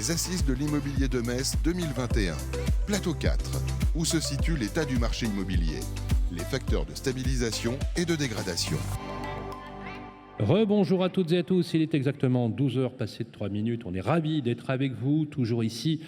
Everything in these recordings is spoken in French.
les Assises de l'immobilier de Metz 2021. Plateau 4. Où se situe l'état du marché immobilier? Les facteurs de stabilisation et de dégradation. Rebonjour à toutes et à tous, il est exactement 12h passées de 3 minutes. On est ravis d'être avec vous, toujours ici,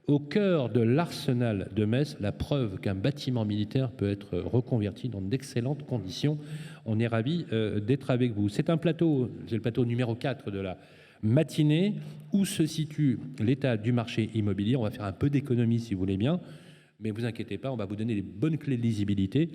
au cœur de l'arsenal de Metz, la preuve qu'un bâtiment militaire peut être reconverti dans d'excellentes conditions. On est ravis d'être avec vous. C'est un plateau, c'est le plateau numéro 4 de la matinée, où se situe l'état du marché immobilier. On va faire un peu d'économie si vous voulez bien. Mais vous inquiétez pas, on va vous donner les bonnes clés de lisibilité,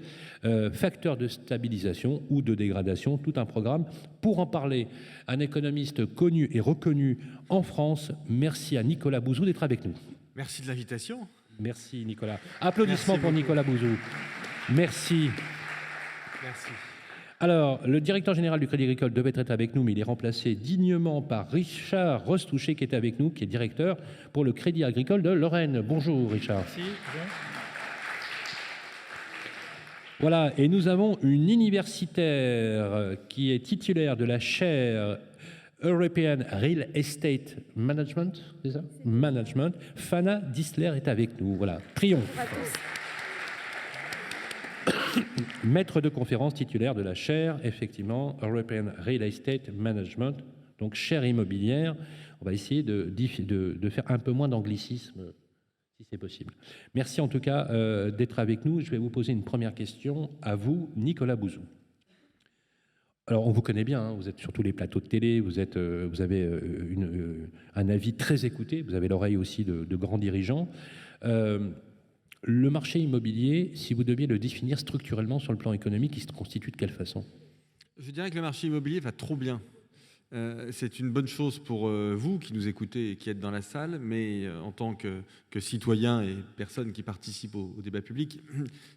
facteurs de stabilisation ou de dégradation, tout un programme. Pour en parler, un économiste connu et reconnu en France. Merci à Nicolas Bouzou d'être avec nous. Merci de l'invitation. Merci Nicolas. Applaudissements pour Nicolas Bouzou. Merci. Merci. Alors, le directeur général du Crédit Agricole devait être avec nous, mais il est remplacé dignement par Richard Rostouché, qui était avec nous, qui est directeur pour le Crédit Agricole de Lorraine. Bonjour Richard. Merci. Voilà, et nous avons une universitaire qui est titulaire de la chaire European Real Estate Management, c'est ça? Management. Fana Disler est avec nous. Voilà, triomphe. Maître de conférence titulaire de la chaire, effectivement, European Real Estate Management, donc chaire immobilière. On va essayer de faire un peu moins d'anglicisme, si c'est possible. Merci en tout cas d'être avec nous. Je vais vous poser une première question à vous, Nicolas Bouzou. Alors, on vous connaît bien, hein, vous êtes sur tous les plateaux de télé, vous avez un avis très écouté, vous avez l'oreille aussi de grands dirigeants. Le marché immobilier, si vous deviez le définir structurellement sur le plan économique, il se constitue de quelle façon? Je dirais que le marché immobilier va trop bien. C'est une bonne chose pour vous qui nous écoutez et qui êtes dans la salle, mais en tant que citoyen et personne qui participe au débat public,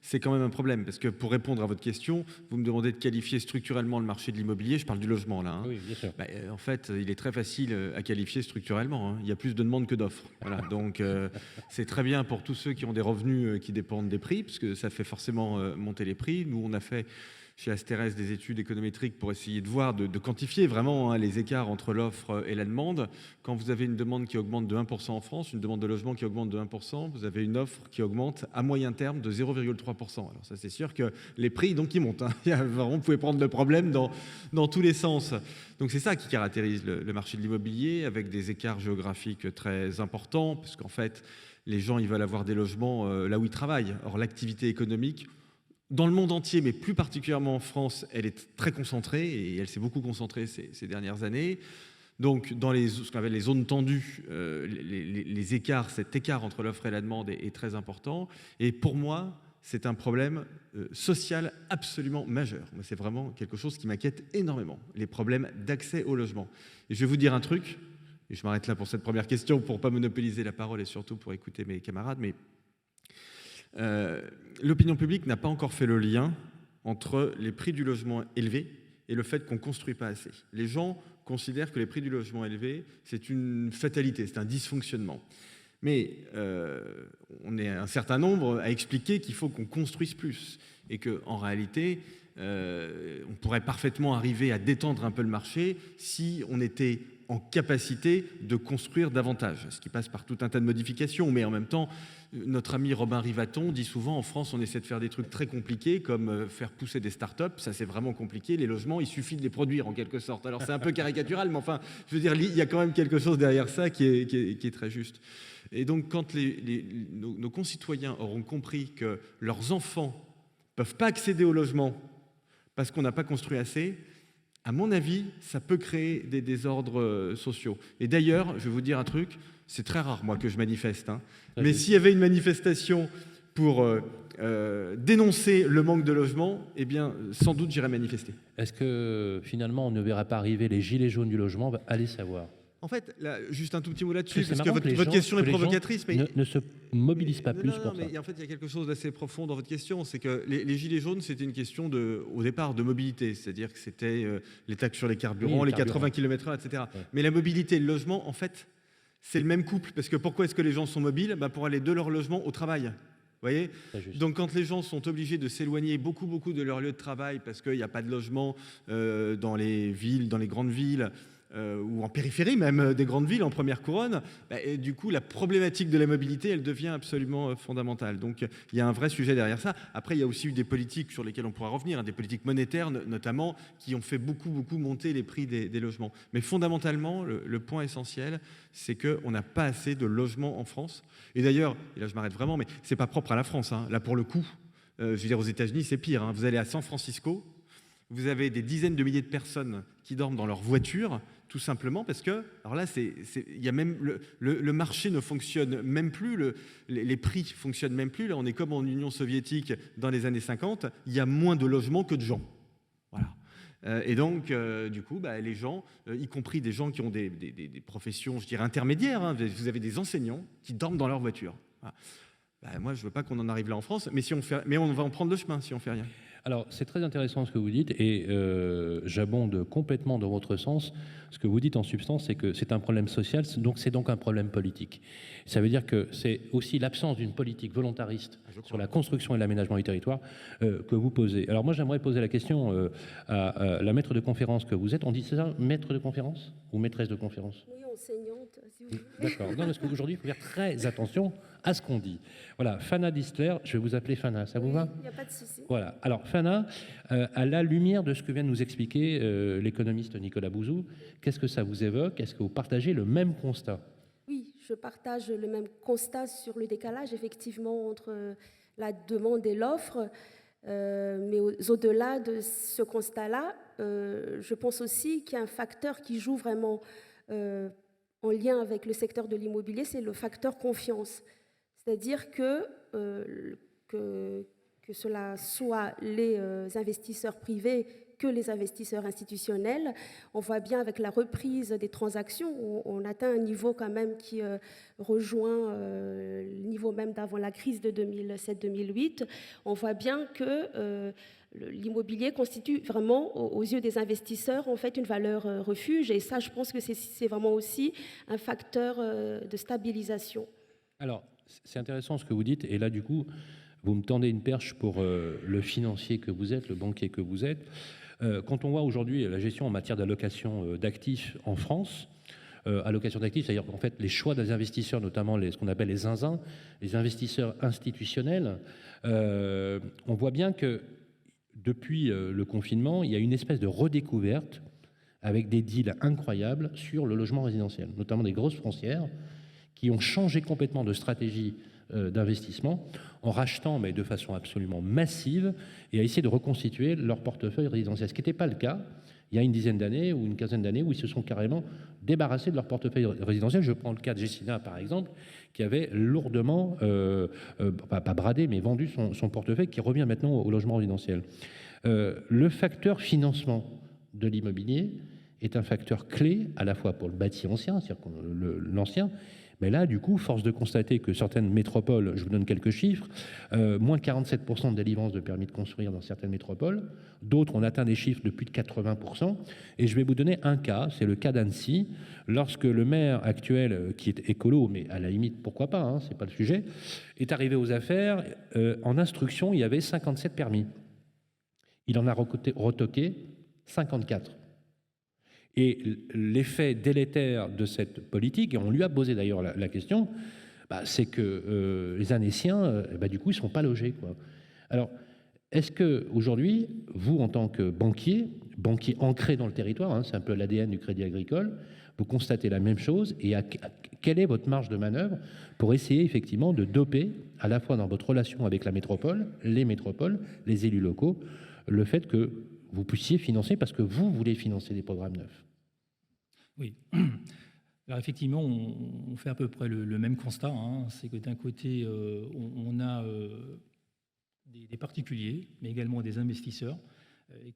c'est quand même un problème. Parce que pour répondre à votre question, vous me demandez de qualifier structurellement le marché de l'immobilier. Je parle du logement là. Hein. Oui, bien sûr. En fait, il est très facile à qualifier structurellement. Hein. Il y a plus de demandes que d'offres. Voilà. Donc c'est très bien pour tous ceux qui ont des revenus qui dépendent des prix, parce que ça fait forcément monter les prix. Nous, on a fait chez Asterès des études économétriques pour essayer de voir, de quantifier vraiment les écarts entre l'offre et la demande. Quand vous avez une demande qui augmente de 1% en France, une demande de logement qui augmente de 1%, vous avez une offre qui augmente à moyen terme de 0,3%. Alors ça, c'est sûr que les prix, donc, ils montent. Hein. Vous pouvez prendre le problème dans tous les sens. Donc c'est ça qui caractérise le marché de l'immobilier, avec des écarts géographiques très importants, parce qu'en fait, les gens, ils veulent avoir des logements là où ils travaillent. Or, l'activité économique, dans le monde entier, mais plus particulièrement en France, elle est très concentrée et elle s'est beaucoup concentrée ces dernières années. Donc, dans ce qu'on appelle les zones tendues, les écarts, cet écart entre l'offre et la demande est très important. Et pour moi, c'est un problème social absolument majeur. C'est vraiment quelque chose qui m'inquiète énormément, les problèmes d'accès au logement. Et je vais vous dire un truc, et je m'arrête là pour cette première question, pour ne pas monopoliser la parole et surtout pour écouter mes camarades, mais l'opinion publique n'a pas encore fait le lien entre les prix du logement élevés et le fait qu'on ne construit pas assez. Les gens considèrent que les prix du logement élevés, c'est une fatalité, c'est un dysfonctionnement. Mais on est un certain nombre à expliquer qu'il faut qu'on construise plus et qu'en réalité, on pourrait parfaitement arriver à détendre un peu le marché si on était en capacité de construire davantage, ce qui passe par tout un tas de modifications. Mais en même temps, notre ami Robin Rivaton dit souvent, en France, on essaie de faire des trucs très compliqués, comme faire pousser des startups. Ça, c'est vraiment compliqué. Les logements, il suffit de les produire, en quelque sorte. Alors, c'est un peu caricatural, mais enfin, je veux dire, il y a quand même quelque chose derrière ça qui est très juste. Et donc, quand nos concitoyens auront compris que leurs enfants ne peuvent pas accéder au logement parce qu'on n'a pas construit assez, à mon avis, ça peut créer des désordres sociaux. Et d'ailleurs, je vais vous dire un truc, c'est très rare, moi, que je manifeste. Hein. Mais s'il y avait une manifestation pour dénoncer le manque de logement, eh bien, sans doute, j'irais manifester. Est-ce que, finalement, on ne verra pas arriver les gilets jaunes du logement? Allez savoir. En fait, là, juste un tout petit mot là-dessus, parce que votre question est provocatrice. Mais ne se mobilisent pas plus pour ça. Mais en fait, il y a quelque chose d'assez profond dans votre question, c'est que les gilets jaunes, c'était une question au départ de mobilité, c'est-à-dire que c'était les taxes sur les carburants, les 80 km/h, etc. Ouais. Mais la mobilité et le logement, en fait, c'est le même couple, parce que pourquoi est-ce que les gens sont mobiles? Pour aller de leur logement au travail. Vous voyez? Donc quand les gens sont obligés de s'éloigner beaucoup de leur lieu de travail parce qu'il n'y a pas de logement dans les villes, dans les grandes villes, ou en périphérie même des grandes villes, en première couronne, et du coup, la problématique de la mobilité, elle devient absolument fondamentale. Donc, il y a un vrai sujet derrière ça. Après, il y a aussi eu des politiques sur lesquelles on pourra revenir, des politiques monétaires notamment, qui ont fait beaucoup monter les prix des logements. Mais fondamentalement, le point essentiel, c'est qu'on n'a pas assez de logements en France. Et d'ailleurs, et là je m'arrête vraiment, mais c'est pas propre à la France, hein. Là, pour le coup, je veux dire, aux États-Unis, c'est pire, hein. Vous allez à San Francisco, vous avez des dizaines de milliers de personnes qui dorment dans leur voiture, tout simplement parce que, alors là, il y a même le marché ne fonctionne même plus, les prix fonctionnent même plus. Là, on est comme en Union soviétique dans les années 50, il y a moins de logements que de gens. Voilà. Et donc, du coup, les gens, y compris des gens qui ont des professions, je dirais, intermédiaires, hein, vous avez des enseignants qui dorment dans leur voiture. Voilà. Moi, je ne veux pas qu'on en arrive là en France, mais on va en prendre le chemin si on ne fait rien. Alors, c'est très intéressant ce que vous dites, et j'abonde complètement dans votre sens. Ce que vous dites en substance, c'est que c'est un problème social, donc c'est donc un problème politique. Ça veut dire que c'est aussi l'absence d'une politique volontariste sur la construction et l'aménagement du territoire que vous posez. Alors moi, j'aimerais poser la question à la maître de conférence que vous êtes. On dit ça, maître de conférence ou maîtresse de conférence? Oui, enseignante, si vous voulez. D'accord. Non, parce qu'aujourd'hui, il faut faire très attention à ce qu'on dit. Voilà, Fana Distler, je vais vous appeler Fana, ça vous va? Il n'y a pas de souci. Voilà. Alors, Fana, à la lumière de ce que vient de nous expliquer l'économiste Nicolas Bouzou, qu'est-ce que ça vous évoque? Est-ce que vous partagez le même constat? Oui, je partage le même constat sur le décalage, effectivement, entre la demande et l'offre. Mais au-delà de ce constat-là, je pense aussi qu'il y a un facteur qui joue vraiment en lien avec le secteur de l'immobilier, c'est le facteur confiance. C'est-à-dire que cela soit les investisseurs privés que les investisseurs institutionnels, on voit bien avec la reprise des transactions, on atteint un niveau quand même qui rejoint le niveau même d'avant la crise de 2007-2008. On voit bien que l'immobilier constitue vraiment, aux yeux des investisseurs, en fait, une valeur refuge. Et ça, je pense que c'est vraiment aussi un facteur de stabilisation. Alors, c'est intéressant ce que vous dites. Et là, du coup, vous me tendez une perche pour le financier que vous êtes, le banquier que vous êtes. Quand on voit aujourd'hui la gestion en matière d'allocation d'actifs en France, allocation d'actifs, c'est-à-dire qu'en fait, les choix des investisseurs, notamment ce qu'on appelle les zinzins, les investisseurs institutionnels, on voit bien que depuis le confinement, il y a une espèce de redécouverte avec des deals incroyables sur le logement résidentiel, notamment des grosses foncières qui ont changé complètement de stratégie d'investissement en rachetant, mais de façon absolument massive, et à essayer de reconstituer leur portefeuille résidentiel. Ce qui n'était pas le cas il y a une dizaine d'années ou une quinzaine d'années, où ils se sont carrément débarrassés de leur portefeuille résidentiel. Je prends le cas de Gessina, par exemple, qui avait lourdement, pas bradé, mais vendu son portefeuille, qui revient maintenant au logement résidentiel. Le facteur financement de l'immobilier est un facteur clé, à la fois pour le bâti ancien, c'est-à-dire l'ancien, mais là, du coup, force de constater que certaines métropoles, je vous donne quelques chiffres, moins 47% de délivrance de permis de construire dans certaines métropoles, d'autres ont atteint des chiffres de plus de 80%, et je vais vous donner un cas, c'est le cas d'Annecy, lorsque le maire actuel, qui est écolo, mais à la limite, pourquoi pas, hein, c'est pas le sujet, est arrivé aux affaires, en instruction, il y avait 57 permis. Il en a retoqué 54. Et l'effet délétère de cette politique, et on lui a posé d'ailleurs la question, c'est que les Annéciens, du coup, ils ne sont pas logés, quoi. Alors, est-ce qu'aujourd'hui, vous, en tant que banquier ancré dans le territoire, hein, c'est un peu l'ADN du Crédit Agricole, vous constatez la même chose, et quelle est votre marge de manœuvre pour essayer effectivement de doper, à la fois dans votre relation avec la métropole, les élus locaux, le fait que vous puissiez financer, parce que vous voulez financer des programmes neufs? Oui. Alors effectivement, on fait à peu près le même constat. Hein. C'est que d'un côté, on a des particuliers, mais également des investisseurs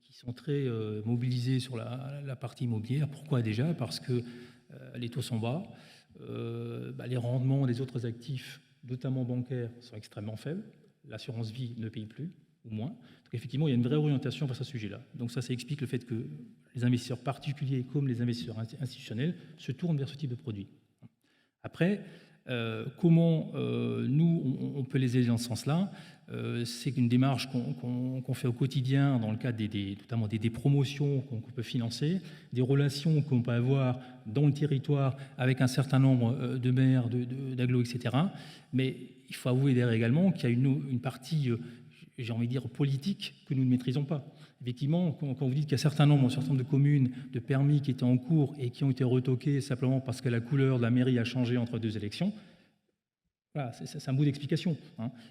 qui sont très mobilisés sur la partie immobilière. Pourquoi déjà? Parce que les taux sont bas, les rendements des autres actifs, notamment bancaires, sont extrêmement faibles. L'assurance vie ne paye plus, ou moins. Donc effectivement, il y a une vraie orientation face à ce sujet-là. Donc ça explique le fait que les investisseurs particuliers comme les investisseurs institutionnels se tournent vers ce type de produit. Après, comment nous, peut les aider dans ce sens-là. C'est une démarche qu'on fait au quotidien dans le cadre notamment des promotions qu'on peut financer, des relations qu'on peut avoir dans le territoire avec un certain nombre de maires, d'agglos, etc. Mais il faut avouer derrière également qu'il y a une partie, j'ai envie de dire, politique que nous ne maîtrisons pas. Effectivement, quand vous dites qu'il y a un certain nombre de communes de permis qui étaient en cours et qui ont été retoqués simplement parce que la couleur de la mairie a changé entre 2 élections, voilà, c'est un bout d'explication.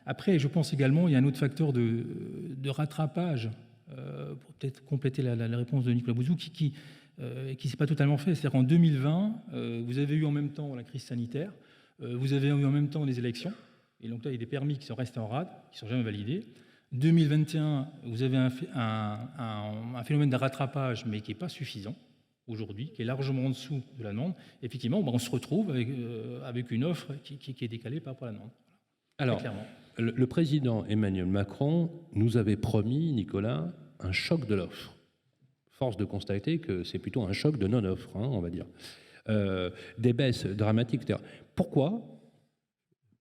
Après, je pense également qu'il y a un autre facteur de rattrapage, pour peut-être compléter la réponse de Nicolas Bouzou, qui ne s'est pas totalement fait. C'est-à-dire qu'en 2020, vous avez eu en même temps la crise sanitaire, vous avez eu en même temps les élections, et donc là, il y a des permis qui sont restés en rade, qui ne sont jamais validés. 2021, vous avez un phénomène de rattrapage, mais qui n'est pas suffisant aujourd'hui, qui est largement en dessous de la demande. Effectivement, on se retrouve avec une offre qui est décalée par rapport à la demande. Alors, le président Emmanuel Macron nous avait promis, Nicolas, un choc de l'offre. Force de constater que c'est plutôt un choc de non-offre, on va dire. Des baisses dramatiques, etc. Pourquoi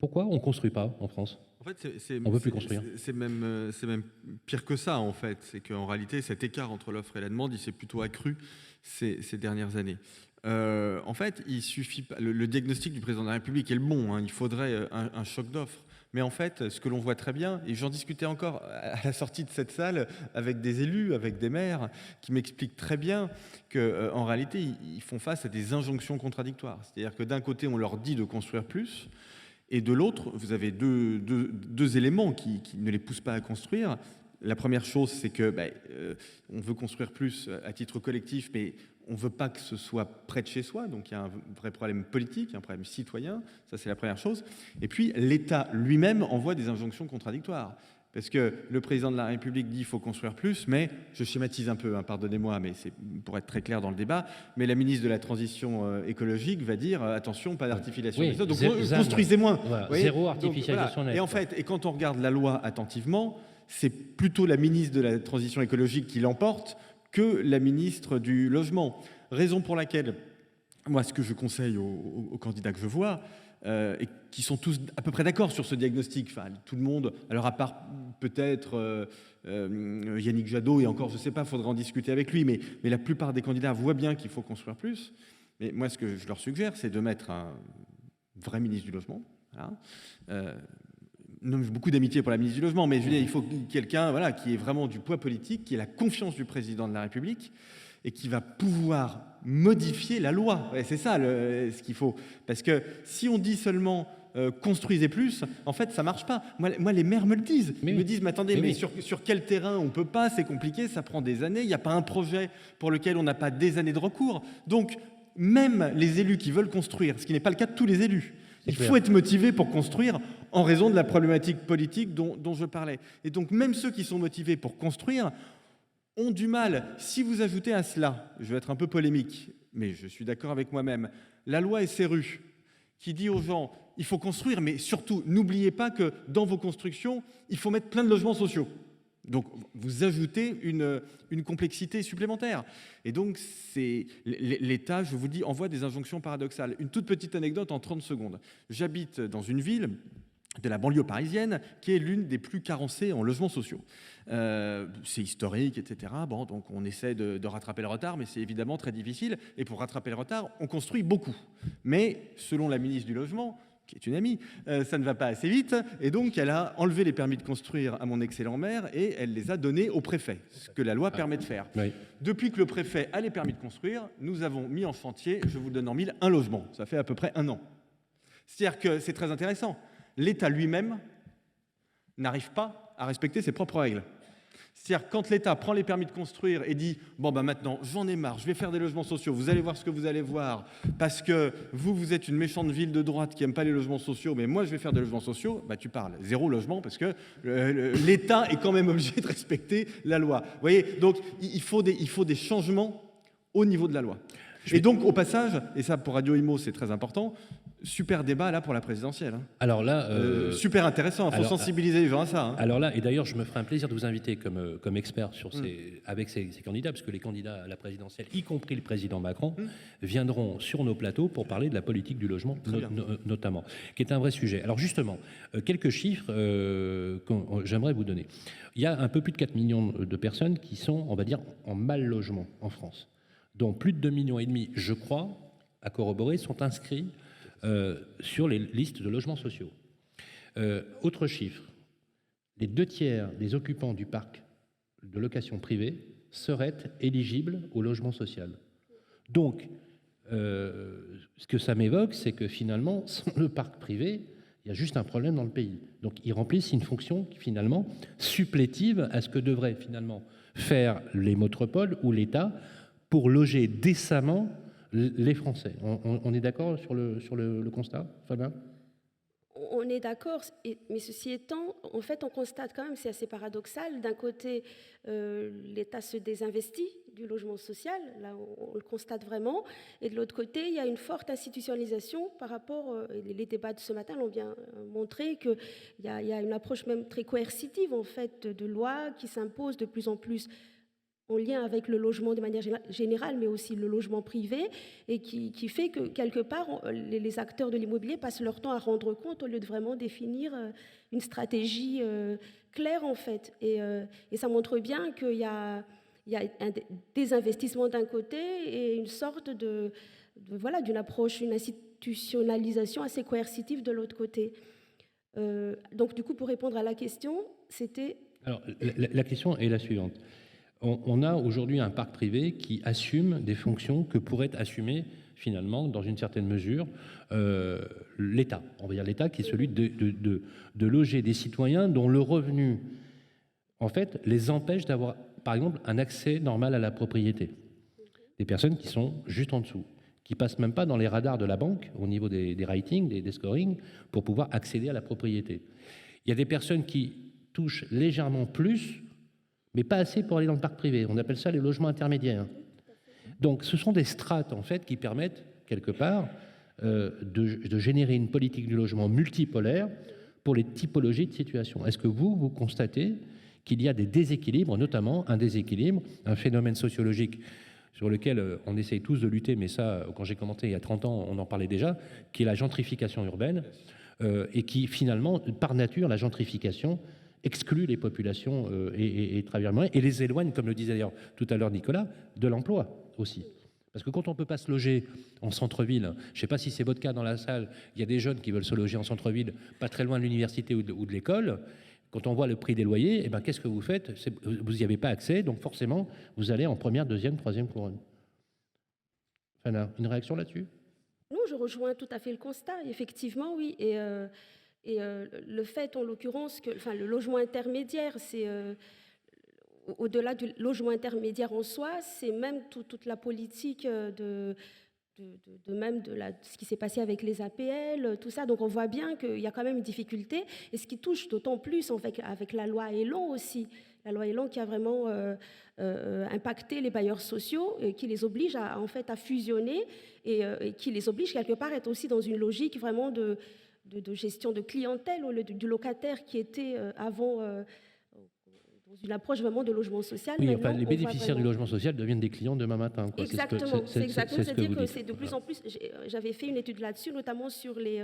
on ne construit pas en France ? En fait, on ne veut plus construire. C'est même pire que ça, en fait. C'est qu'en réalité, cet écart entre l'offre et la demande, il s'est plutôt accru ces dernières années. En fait, il suffit pas, le diagnostic du président de la République est le bon. Il faudrait un choc d'offres. Mais en fait, ce que l'on voit très bien, et j'en discutais encore à la sortie de cette salle avec des élus, avec des maires, qui m'expliquent très bien qu'en réalité, ils font face à des injonctions contradictoires. C'est-à-dire que d'un côté, on leur dit de construire plus, et de l'autre, vous avez deux éléments qui ne les poussent pas à construire. La première chose, c'est que on veut construire plus à titre collectif, mais on ne veut pas que ce soit près de chez soi. Donc il y a un vrai problème politique, un problème citoyen. Ça, c'est la première chose. Et puis, l'État lui-même envoie des injonctions contradictoires. Parce que le président de la République dit qu'il faut construire plus, mais, je schématise un peu, pardonnez-moi, mais c'est pour être très clair dans le débat, mais la ministre de la Transition écologique va dire attention, pas d'artificialisation des sols, donc construisez moins. Voilà, zéro artificialisation nette. Et en fait, et quand on regarde la loi attentivement, c'est plutôt la ministre de la Transition écologique qui l'emporte que la ministre du Logement. Raison pour laquelle, moi, ce que je conseille aux candidats que je vois, et qui sont tous à peu près d'accord sur ce diagnostic. Enfin, tout le monde, alors à part peut-être Yannick Jadot, et encore, je ne sais pas, il faudra en discuter avec lui, mais la plupart des candidats voient bien qu'il faut construire plus. Mais moi, ce que je leur suggère, c'est de mettre un vrai ministre du Logement. Voilà. Non, j'ai beaucoup d'amitié pour la ministre du Logement, mais je veux dire, il faut quelqu'un qui ait vraiment du poids politique, qui ait la confiance du président de la République, et qui va pouvoir modifier la loi. Ouais, c'est ça ce qu'il faut. Parce que si on dit seulement construisez plus, en fait, ça ne marche pas. Moi, les maires me le disent. Ils me disent, mais attendez, mais sur quel terrain on ne peut pas, c'est compliqué, ça prend des années, il n'y a pas un projet pour lequel on n'a pas des années de recours. Donc, même les élus qui veulent construire, ce qui n'est pas le cas de tous les élus, il faut être motivé pour construire en raison de la problématique politique dont je parlais. Et donc, même ceux qui sont motivés pour construire ont du mal. Si vous ajoutez à cela, je vais être un peu polémique, mais je suis d'accord avec moi-même, la loi SRU qui dit aux gens, il faut construire, mais surtout, n'oubliez pas que dans vos constructions, il faut mettre plein de logements sociaux. Donc, vous ajoutez une complexité supplémentaire. Et donc, l'État, je vous dis, envoie des injonctions paradoxales. Une toute petite anecdote en 30 secondes. J'habite dans une ville de la banlieue parisienne, qui est l'une des plus carencées en logements sociaux. C'est historique, etc. Bon, donc on essaie de rattraper le retard, mais c'est évidemment très difficile. Et pour rattraper le retard, on construit beaucoup. Mais selon la ministre du Logement, qui est une amie, ça ne va pas assez vite. Et donc, elle a enlevé les permis de construire à mon excellent maire et elle les a donnés au préfet, ce que la loi permet de faire. Oui. Depuis que le préfet a les permis de construire, nous avons mis en chantier, je vous donne en mille, un logement. Ça fait à peu près 1 an. C'est-à-dire que c'est très intéressant. L'État lui-même n'arrive pas à respecter ses propres règles. C'est-à-dire quand l'État prend les permis de construire et dit « Bon, maintenant, j'en ai marre, je vais faire des logements sociaux, vous allez voir ce que vous allez voir, parce que vous êtes une méchante ville de droite qui n'aime pas les logements sociaux, mais moi, je vais faire des logements sociaux », tu parles, 0 logement, parce que l'État est quand même obligé de respecter la loi. Vous voyez, donc il faut des changements au niveau de la loi. Et donc, au passage, et ça pour Radio Imo, c'est très important, Super débat là pour la présidentielle. Hein. Alors là, super intéressant. Il faut sensibiliser les gens à ça. Hein. Alors là, et d'ailleurs, je me ferai un plaisir de vous inviter comme expert sur avec ces candidats, parce que les candidats à la présidentielle, y compris le président Macron, viendront sur nos plateaux pour parler de la politique du logement, notamment, qui est un vrai sujet. Alors justement, quelques chiffres que j'aimerais vous donner. Il y a un peu plus de 4 millions de personnes qui sont, on va dire, en mal logement en France, dont plus de 2,5 millions, je crois, à corroborer, sont inscrits sur les listes de logements sociaux. Autre chiffre, les 2/3 des occupants du parc de location privée seraient éligibles au logement social. Donc, ce que ça m'évoque, c'est que finalement, sans le parc privé, il y a juste un problème dans le pays. Donc, ils remplissent une fonction finalement supplétive à ce que devraient finalement faire les métropoles ou l'État pour loger décemment les Français. On est d'accord sur le constat, Fabien ? On est d'accord, mais ceci étant, en fait, on constate quand même, c'est assez paradoxal, d'un côté, l'État se désinvestit du logement social, là on le constate vraiment, et de l'autre côté, il y a une forte institutionnalisation par rapport, les débats de ce matin l'ont bien montré, qu'il y a une approche même très coercitive, en fait, de lois qui s'imposent de plus en plus en lien avec le logement de manière générale, mais aussi le logement privé, et qui fait que, quelque part, les acteurs de l'immobilier passent leur temps à rendre compte au lieu de vraiment définir une stratégie claire, en fait. Et ça montre bien qu'il y a un désinvestissement d'un côté et une sorte voilà, d'une approche, une institutionnalisation assez coercitive de l'autre côté. Donc, du coup, pour répondre à la question, c'était... Alors, la question est la suivante. On a aujourd'hui un parc privé qui assume des fonctions que pourrait assumer finalement, dans une certaine mesure, l'État. On va dire l'État qui est celui de loger des citoyens dont le revenu, en fait, les empêche d'avoir, par exemple, un accès normal à la propriété. Des personnes qui sont juste en dessous, qui passent même pas dans les radars de la banque au niveau des ratings, des scorings, pour pouvoir accéder à la propriété. Il y a des personnes qui touchent légèrement plus, mais pas assez pour aller dans le parc privé. On appelle ça les logements intermédiaires. Donc, ce sont des strates, en fait, qui permettent, quelque part, de générer une politique du logement multipolaire pour les typologies de situations. Est-ce que vous constatez qu'il y a des déséquilibres, notamment un déséquilibre, un phénomène sociologique sur lequel on essaye tous de lutter, mais ça, quand j'ai commenté il y a 30 ans, on en parlait déjà, qui est la gentrification urbaine, et qui, finalement, par nature, la gentrification exclut les populations et travailleurs moyens et les éloigne, comme le disait d'ailleurs tout à l'heure Nicolas, de l'emploi aussi. Parce que quand on ne peut pas se loger en centre-ville, je ne sais pas si c'est votre cas dans la salle, il y a des jeunes qui veulent se loger en centre-ville, pas très loin de l'université ou de l'école. Quand on voit le prix des loyers, eh ben, qu'est-ce que vous faites ? Vous n'y avez pas accès, donc forcément, vous allez en première, deuxième, troisième couronne. Fana, une réaction là-dessus ? Non, je rejoins tout à fait le constat, effectivement, oui. Et le fait, en l'occurrence, que le logement intermédiaire, c'est au-delà du logement intermédiaire en soi, c'est même toute la politique de ce qui s'est passé avec les APL, tout ça. Donc on voit bien qu'il y a quand même une difficulté. Et ce qui touche d'autant plus avec la loi Elan aussi, la loi Elan qui a vraiment impacté les bailleurs sociaux, qui les oblige à fusionner et qui les oblige quelque part à être aussi dans une logique vraiment de gestion de clientèle au lieu du locataire qui était avant dans une approche vraiment de logement social. Oui, enfin, les bénéficiaires du logement social deviennent des clients demain matin. Quoi. Exactement, c'est exactement. C'est-à-dire que c'est de plus en plus. J'avais fait une étude là-dessus, notamment sur les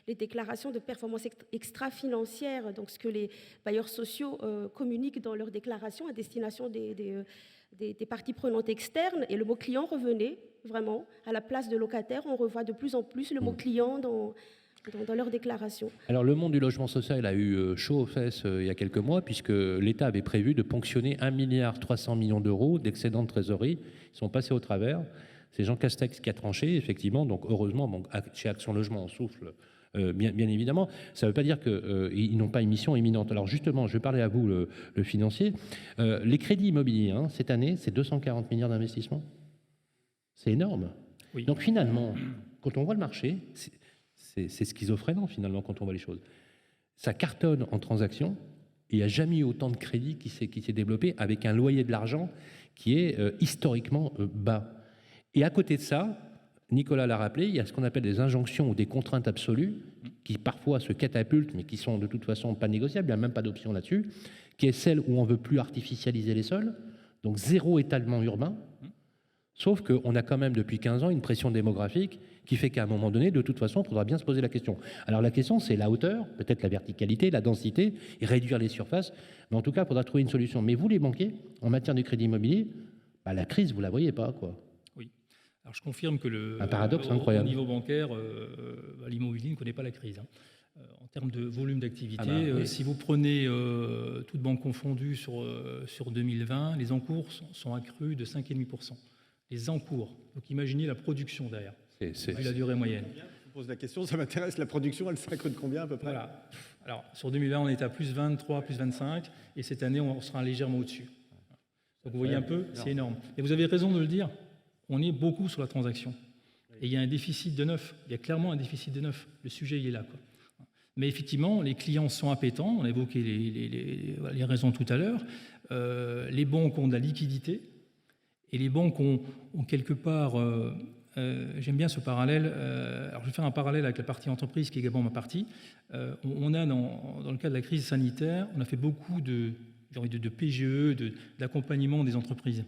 déclarations de performance extra-financière, donc ce que les bailleurs sociaux communiquent dans leurs déclarations à destination des parties prenantes externes, et le mot client revenait vraiment à la place de locataire. On revoit de plus en plus le mot client dans leurs déclarations. Alors, le monde du logement social a eu chaud aux fesses il y a quelques mois, puisque l'État avait prévu de ponctionner 1,3 milliard d'euros d'excédent de trésorerie. Ils sont passés au travers. C'est Jean Castex qui a tranché, effectivement. Donc, heureusement, chez Action Logement, on souffle, bien évidemment. Ça ne veut pas dire qu'ils n'ont pas une mission imminente. Alors, justement, je vais parler à vous, le financier. Les crédits immobiliers, cette année, c'est 240 milliards d'investissements. C'est énorme. Oui. Donc, finalement, quand on voit le marché... C'est schizophrénant, finalement, quand on voit les choses. Ça cartonne en transactions, et il n'y a jamais eu autant de crédit qui s'est développé avec un loyer de l'argent qui est historiquement bas. Et à côté de ça, Nicolas l'a rappelé, il y a ce qu'on appelle des injonctions ou des contraintes absolues qui parfois se catapultent, mais qui sont de toute façon pas négociables, il n'y a même pas d'option là-dessus, qui est celle où on ne veut plus artificialiser les sols, donc zéro étalement urbain, sauf qu'on a quand même depuis 15 ans une pression démographique qui fait qu'à un moment donné, de toute façon, il faudra bien se poser la question. Alors la question, c'est la hauteur, peut-être la verticalité, la densité, et réduire les surfaces, mais en tout cas, il faudra trouver une solution. Mais vous, les banquiers, en matière de crédit immobilier, bah, la crise, vous ne la voyez pas, quoi. Alors, je confirme que un paradoxe au incroyable. niveau bancaire, l'immobilier ne connaît pas la crise. En termes de volume d'activité, oui. si vous prenez toutes banques confondues sur 2020, les encours sont accrus de 5,5%. Les encours. Donc imaginez la production derrière, vu la durée moyenne. Je pose la question, ça m'intéresse, la production, elle s'accrue de combien à peu près? Voilà. Alors, sur 2020, on est à plus 23, plus 25, et cette année, on sera légèrement au-dessus. Donc vous voyez un peu, c'est énorme. Et vous avez raison de le dire, on est beaucoup sur la transaction. Et il y a un déficit de neuf. Il y a clairement un déficit de neuf. Le sujet, il est là, quoi. Mais effectivement, les clients sont appétents. On a évoqué les raisons tout à l'heure. Les banques ont de la liquidité. Et les banques ont quelque part... j'aime bien ce parallèle. Alors, je vais faire un parallèle avec la partie entreprise, qui est également ma partie. On a, dans le cadre de la crise sanitaire, on a fait beaucoup de PGE, d'accompagnement des entreprises.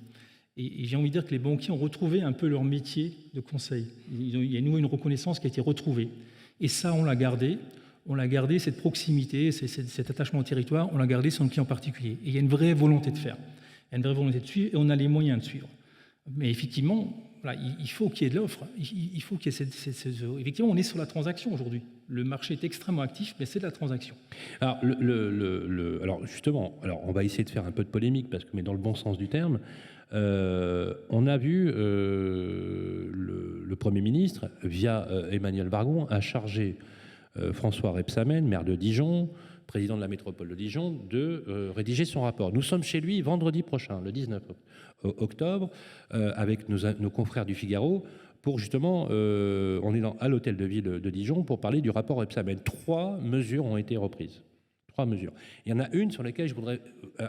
Et j'ai envie de dire que les banquiers ont retrouvé un peu leur métier de conseil. Il y a une reconnaissance qui a été retrouvée. Et ça, on l'a gardé. On l'a gardé, cette proximité, cet attachement au territoire, on l'a gardé sur le client particulier. Et il y a une vraie volonté de faire. Il y a une vraie volonté de suivre et on a les moyens de suivre. Mais effectivement, voilà, il faut qu'il y ait de l'offre. Il faut qu'il y ait effectivement, on est sur la transaction aujourd'hui. Le marché est extrêmement actif, mais c'est de la transaction. Alors, alors justement, on va essayer de faire un peu de polémique, mais dans le bon sens du terme. On a vu le Premier ministre, via Emmanuel Vargon, a chargé François Rebsamen, maire de Dijon, président de la métropole de Dijon, de rédiger son rapport. Nous sommes chez lui vendredi prochain, le 19 octobre, avec nos confrères du Figaro, pour justement, on est à l'hôtel de ville de Dijon pour parler du rapport Rebsamen. 3 mesures ont été reprises. 3 mesures. Il y en a une sur laquelle je voudrais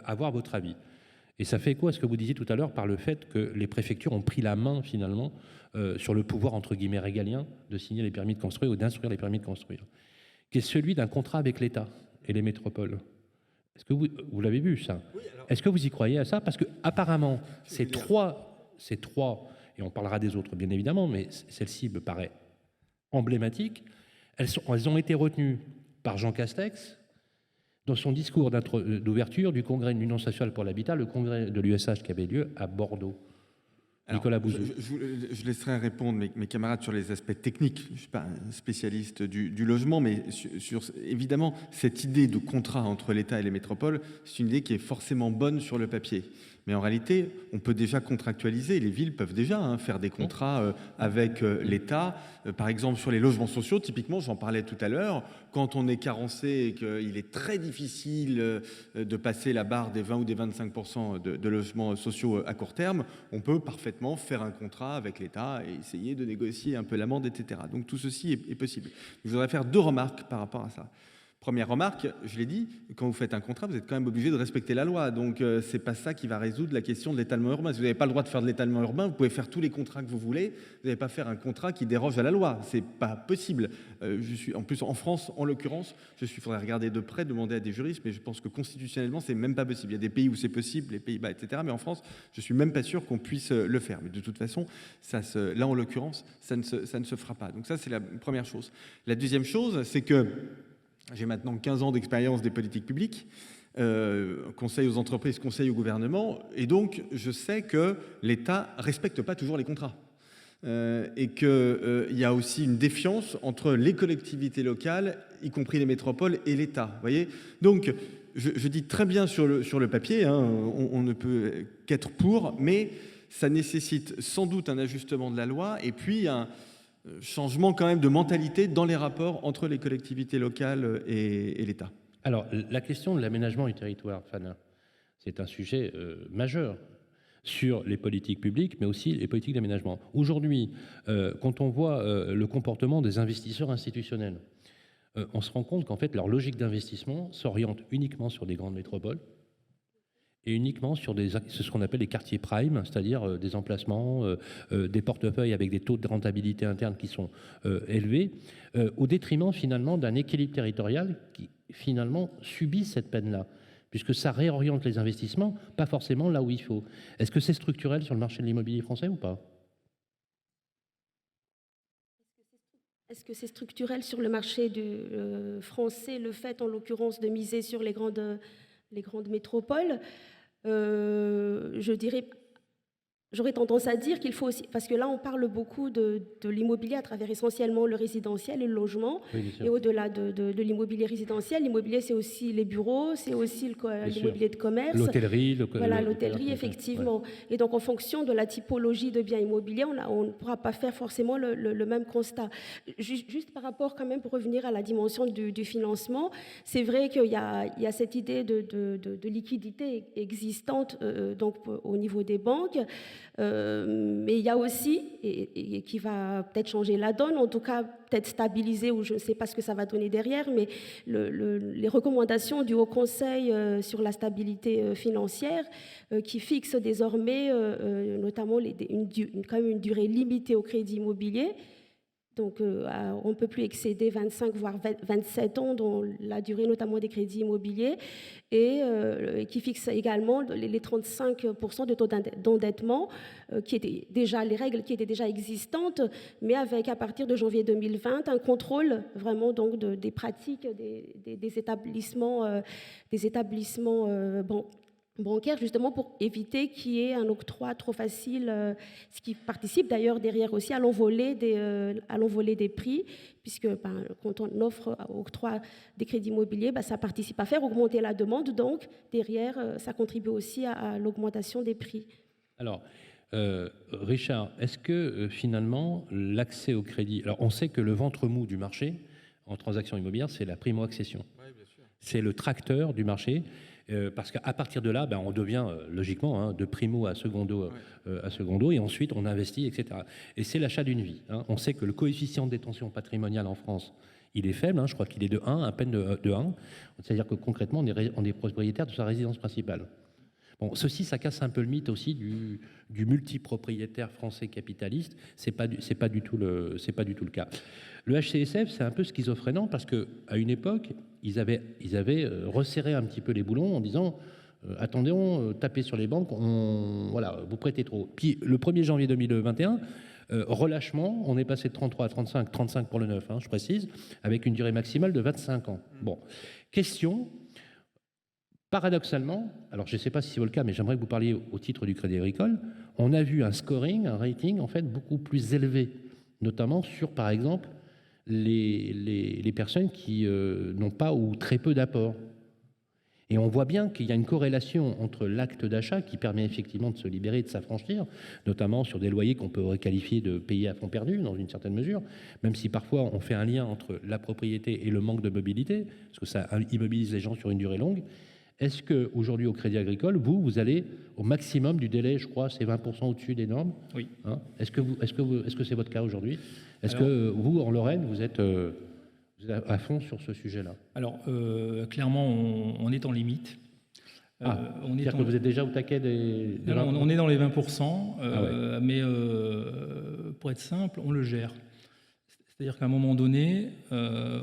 avoir votre avis. Et ça fait écho à ce que vous disiez tout à l'heure par le fait que les préfectures ont pris la main, finalement, sur le pouvoir, entre guillemets, régalien de signer les permis de construire ou d'instruire les permis de construire, qui est celui d'un contrat avec l'État et les métropoles. Est-ce que vous l'avez vu, ça? Oui, alors... Est-ce que vous y croyez à ça? Parce que apparemment, ces trois, et on parlera des autres, bien évidemment, mais celle-ci me paraît emblématique, elles ont été retenues par Jean Castex, dans son discours d'ouverture du Congrès de l'Union sociale pour l'habitat, le congrès de l'USH qui avait lieu à Bordeaux. Alors, Nicolas Bouzou. Je laisserai répondre mes camarades sur les aspects techniques. Je ne suis pas un spécialiste du logement, mais évidemment, cette idée de contrat entre l'État et les métropoles, c'est une idée qui est forcément bonne sur le papier. Mais en réalité, on peut déjà contractualiser, les villes peuvent déjà faire des contrats avec l'État. Par exemple, sur les logements sociaux, typiquement, j'en parlais tout à l'heure, quand on est carencé et qu'il est très difficile de passer la barre des 20 ou des 25% de logements sociaux à court terme, on peut parfaitement faire un contrat avec l'État et essayer de négocier un peu l'amende, etc. Donc tout ceci est possible. Je voudrais faire 2 remarques par rapport à ça. Première remarque, je l'ai dit, quand vous faites un contrat, vous êtes quand même obligé de respecter la loi. Donc, ce n'est pas ça qui va résoudre la question de l'étalement urbain. Si vous n'avez pas le droit de faire de l'étalement urbain, vous pouvez faire tous les contrats que vous voulez. Vous n'allez pas faire un contrat qui déroge à la loi. Ce n'est pas possible. En plus, en France, en l'occurrence, il faudrait regarder de près, demander à des juristes, mais je pense que constitutionnellement, ce n'est même pas possible. Il y a des pays où c'est possible, les Pays-Bas, etc. Mais en France, je ne suis même pas sûr qu'on puisse le faire. Mais de toute façon, là, en l'occurrence, ça ne se fera pas. Donc ça, c'est la première chose. La deuxième chose, c'est que j'ai maintenant 15 ans d'expérience des politiques publiques, conseil aux entreprises, conseil au gouvernement, et donc je sais que l'État ne respecte pas toujours les contrats. Et qu'il y a aussi une défiance entre les collectivités locales, y compris les métropoles, et l'État. Vous voyez ? Donc, je dis très bien sur le papier, on ne peut qu'être pour, mais ça nécessite sans doute un ajustement de la loi, et puis un changement quand même de mentalité dans les rapports entre les collectivités locales et l'État. Alors, la question de l'aménagement du territoire, Fana, c'est un sujet majeur sur les politiques publiques, mais aussi les politiques d'aménagement. Aujourd'hui, quand on voit le comportement des investisseurs institutionnels, on se rend compte qu'en fait, leur logique d'investissement s'oriente uniquement sur des grandes métropoles et uniquement sur ce qu'on appelle les quartiers prime, c'est-à-dire des emplacements, des portefeuilles avec des taux de rentabilité interne qui sont élevés, au détriment finalement d'un équilibre territorial qui finalement subit cette peine-là, puisque ça réoriente les investissements, pas forcément là où il faut. Est-ce que c'est structurel sur le marché de l'immobilier français ou pas ? Est-ce que c'est structurel sur le marché français, le fait en l'occurrence de miser sur les grandes métropoles? Je dirais, j'aurais tendance à dire qu'il faut aussi, parce que là on parle beaucoup de l'immobilier à travers essentiellement le résidentiel et le logement, Oui, et au-delà de l'immobilier résidentiel, l'immobilier c'est aussi les bureaux, c'est aussi l'immobilier de commerce. L'hôtellerie. Voilà, l'hôtellerie, effectivement. Ouais. Et donc en fonction de la typologie de biens immobiliers, on ne pourra pas faire forcément le même constat. Juste par rapport quand même, pour revenir à la dimension du financement, c'est vrai qu'il y a cette idée de liquidité existante donc, au niveau des banques. Mais il y a aussi, et qui va peut-être changer la donne, en tout cas peut-être stabiliser, ou je ne sais pas ce que ça va donner derrière, mais les recommandations du Haut Conseil sur la stabilité financière qui fixent désormais notamment quand même une durée limitée au crédit immobilier. Donc, on ne peut plus excéder 25 voire 27 ans dans la durée notamment des crédits immobiliers, et qui fixe également les 35% de taux d'endettement, qui étaient déjà les règles qui étaient déjà existantes, mais avec à partir de janvier 2020 un contrôle vraiment donc des pratiques des établissements bancaire, justement pour éviter qu'il y ait un octroi trop facile, ce qui participe d'ailleurs derrière aussi à l'envolée des prix, puisque quand on octroie des crédits immobiliers, ça participe à faire augmenter la demande, donc derrière, ça contribue aussi à l'augmentation des prix. Alors, Richard, est-ce que finalement l'accès au crédit, alors on sait que le ventre mou du marché en transaction immobilière, c'est la primo-accession. Oui, bien sûr. C'est le tracteur du marché. Parce qu'à partir de là, on devient logiquement de primo à secondo, et ensuite on investit, etc. Et c'est l'achat d'une vie. On sait que le coefficient de détention patrimoniale en France, il est faible, je crois qu'il est de 1, à peine de 1. C'est-à-dire que concrètement, on est propriétaire de sa résidence principale. Bon, ça casse un peu le mythe aussi du multipropriétaire français capitaliste. C'est pas du tout le cas. Le HCSF, c'est un peu schizophrénant parce qu'à une époque, ils avaient resserré un petit peu les boulons en disant attendez, tapez sur les banques, vous prêtez trop. Puis le 1er janvier 2021, relâchement, on est passé de 33 à 35 pour le neuf, je précise, avec une durée maximale de 25 ans. Bon, question. Paradoxalement, alors je ne sais pas si c'est le cas, mais j'aimerais que vous parliez au titre du Crédit Agricole, on a vu un scoring, un rating en fait beaucoup plus élevé, notamment sur, par exemple, les personnes qui n'ont pas ou très peu d'apport. Et on voit bien qu'il y a une corrélation entre l'acte d'achat qui permet effectivement de se libérer, de s'affranchir, notamment sur des loyers qu'on peut qualifier de payer à fond perdu dans une certaine mesure, même si parfois on fait un lien entre la propriété et le manque de mobilité, parce que ça immobilise les gens sur une durée longue. Est-ce qu'aujourd'hui, au Crédit Agricole, vous allez au maximum du délai, je crois, c'est 20% au-dessus des normes? Oui. Est-ce que c'est votre cas aujourd'hui? Est-ce que vous, en Lorraine, vous êtes à fond sur ce sujet-là? Alors, clairement, on est en limite. C'est-à-dire que vous êtes déjà au taquet des on est dans les 20%, mais pour être simple, on le gère. C'est-à-dire qu'à un moment donné,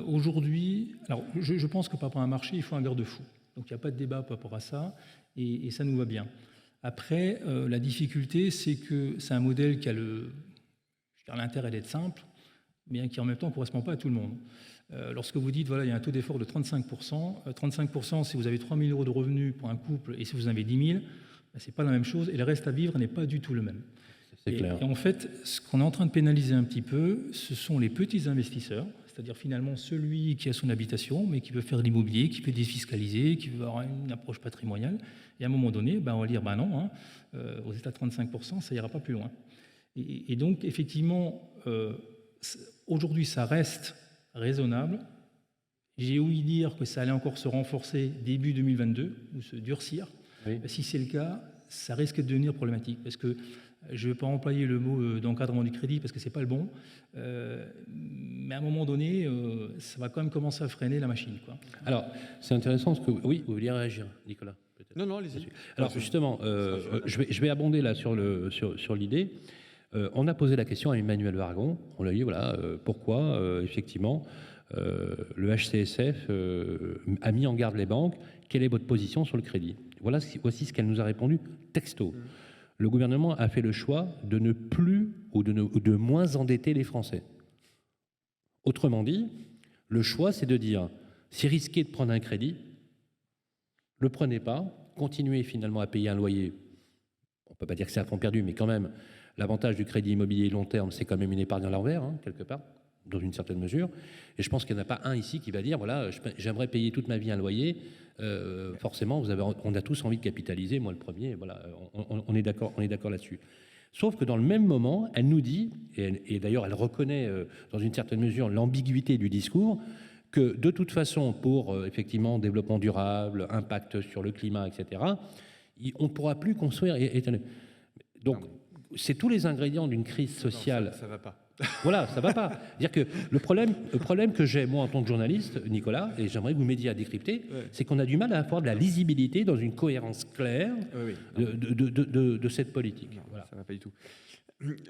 aujourd'hui... Alors, je pense que par rapport à un marché, il faut un garde-fou. Donc, il n'y a pas de débat par rapport à ça, et ça nous va bien. Après, la difficulté, c'est que c'est un modèle qui a l'intérêt d'être simple, mais qui en même temps ne correspond pas à tout le monde. Lorsque vous dites, voilà, il y a un taux d'effort de 35%, 35% si vous avez 3 000 € de revenus pour un couple, et si vous en avez 10 000, ce n'est pas la même chose, et le reste à vivre n'est pas du tout le même. C'est clair. Et en fait, ce qu'on est en train de pénaliser un petit peu, ce sont les petits investisseurs, c'est-à-dire finalement celui qui a son habitation, mais qui veut faire de l'immobilier, qui veut défiscaliser, qui veut avoir une approche patrimoniale. Et à un moment donné, on va dire, non, aux états de 35%, ça n'ira pas plus loin. Et donc, effectivement, aujourd'hui, ça reste raisonnable. J'ai ouï dire que ça allait encore se renforcer début 2022, ou se durcir. Oui. Si c'est le cas, ça risque de devenir problématique, parce que je ne vais pas employer le mot d'encadrement du crédit parce que ce n'est pas le bon, mais à un moment donné, ça va quand même commencer à freiner la machine, quoi. Alors, c'est intéressant parce que... Oui, vous vouliez réagir, Nicolas, peut-être. Non, non, allez-y. Alors justement, je vais abonder là sur l'idée. On a posé la question à Emmanuel Vargon. On lui a dit, voilà, pourquoi, effectivement, le HCSF a mis en garde les banques. Quelle est votre position sur le crédit? Voici ce qu'elle nous a répondu texto. Le gouvernement a fait le choix de ne plus ou de moins endetter les Français. Autrement dit, le choix, c'est de dire, c'est risqué de prendre un crédit, ne le prenez pas, continuez finalement à payer un loyer. On ne peut pas dire que c'est à fond perdu, mais quand même, l'avantage du crédit immobilier long terme, c'est quand même une épargne à l'envers, hein, quelque part, dans une certaine mesure. Et je pense qu'il n'y en a pas un ici qui va dire, voilà, j'aimerais payer toute ma vie un loyer. Forcément, on a tous envie de capitaliser, moi le premier, voilà, on est d'accord là-dessus. Sauf que dans le même moment, elle nous dit, et d'ailleurs elle reconnaît dans une certaine mesure l'ambiguïté du discours, que de toute façon, pour effectivement développement durable, impact sur le climat, etc., on ne pourra plus construire. Donc, c'est tous les ingrédients d'une crise sociale. Non, ça ne va pas. Voilà, ça ne va pas. C'est-à-dire que le problème que j'ai, moi, en tant que journaliste, Nicolas, et j'aimerais que vous m'aidiez à décrypter, c'est qu'on a du mal à avoir de la lisibilité dans une cohérence claire de cette politique. Non, voilà. Ça ne va pas du tout.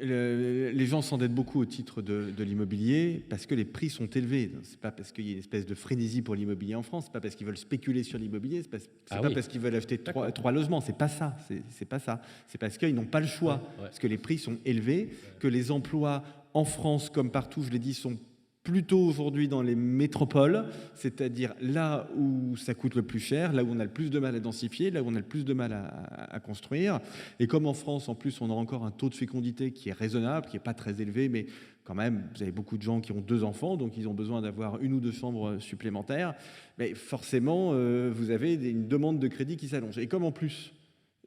Les gens s'endettent beaucoup au titre de l'immobilier parce que les prix sont élevés. Ce n'est pas parce qu'il y a une espèce de frénésie pour l'immobilier en France, ce n'est pas parce qu'ils veulent spéculer sur l'immobilier, ce n'est pas parce qu'ils veulent acheter trois logements, c'est pas ça. C'est pas ça. C'est parce qu'ils n'ont pas le choix, parce que les prix sont élevés, que les emplois en France, comme partout, je l'ai dit, sont plutôt aujourd'hui dans les métropoles, c'est-à-dire là où ça coûte le plus cher, là où on a le plus de mal à densifier, là où on a le plus de mal à construire. Et comme en France, en plus, on a encore un taux de fécondité qui est raisonnable, qui n'est pas très élevé, mais quand même, vous avez beaucoup de gens qui ont 2 enfants, donc ils ont besoin d'avoir 1 ou 2 chambres supplémentaires. Mais forcément, vous avez une demande de crédit qui s'allonge. Et comme en plus,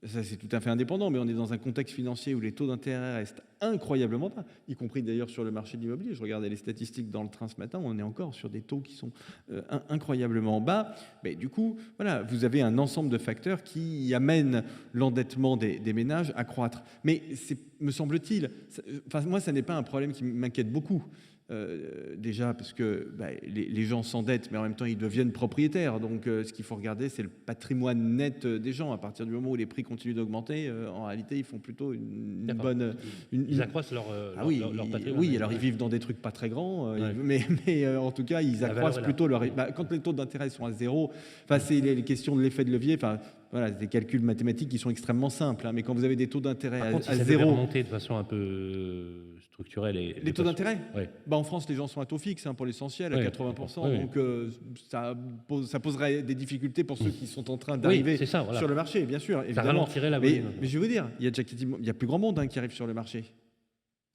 ça c'est tout à fait indépendant, mais on est dans un contexte financier où les taux d'intérêt restent incroyablement bas, y compris d'ailleurs sur le marché de l'immobilier. Je regardais les statistiques dans le train ce matin, on est encore sur des taux qui sont incroyablement bas. Mais du coup, voilà, vous avez un ensemble de facteurs qui amènent l'endettement des ménages à croître. Mais me semble-t-il, moi ça n'est pas un problème qui m'inquiète beaucoup. Déjà parce que les gens s'endettent, mais en même temps ils deviennent propriétaires. Donc ce qu'il faut regarder, c'est le patrimoine net des gens. À partir du moment où les prix continuent d'augmenter, en réalité ils font plutôt une bonne... Ils accroissent leur patrimoine. Oui, alors ils vivent dans des trucs pas très grands, mais en tout cas ils accroissent plutôt leur... quand les taux d'intérêt sont à zéro, c'est les questions de l'effet de levier, voilà, c'est des calculs mathématiques qui sont extrêmement simples, hein, mais quand vous avez des taux d'intérêt à zéro... remonter de façon un peu structurelle... Les taux d'intérêt ouais. En France, les gens sont à taux fixe, pour l'essentiel, à 80%, donc ça poserait des difficultés pour ceux qui sont en train d'arriver sur le marché, bien sûr. Ça ralentirait la volume. Mais je veux dire, il y a plus grand monde qui arrive sur le marché.